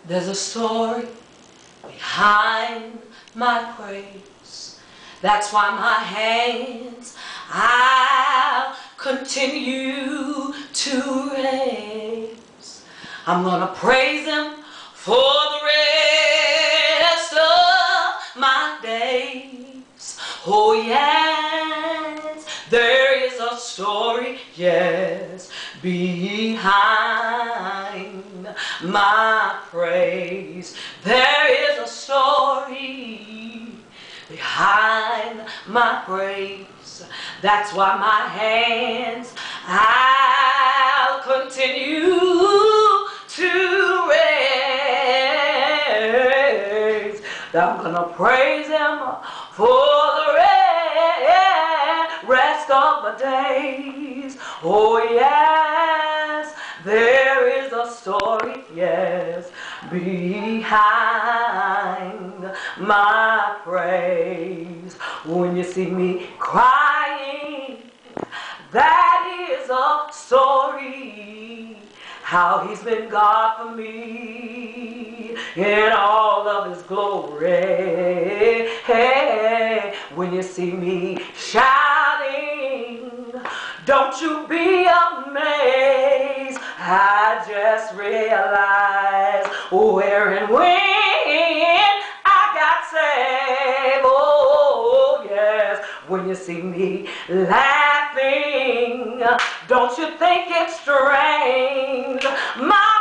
There's a story behind my praise. That's why my hands I'll continue to raise. I'm gonna praise Him for the rest of my days. Oh yes, there is a story, yes, behind my praise. There is a story behind my praise. That's why my hands I'll continue to raise. I'm gonna praise Him for the rest of my days. Oh yes, there is a story, yes, behind my praise. When you see me crying, that is a story, how He's been God for me in all of His glory. Hey, when you see me shouting, don't you be amazed. I just realized where and when I got saved. Oh yes, when you see me laughing, don't you think it's strange? My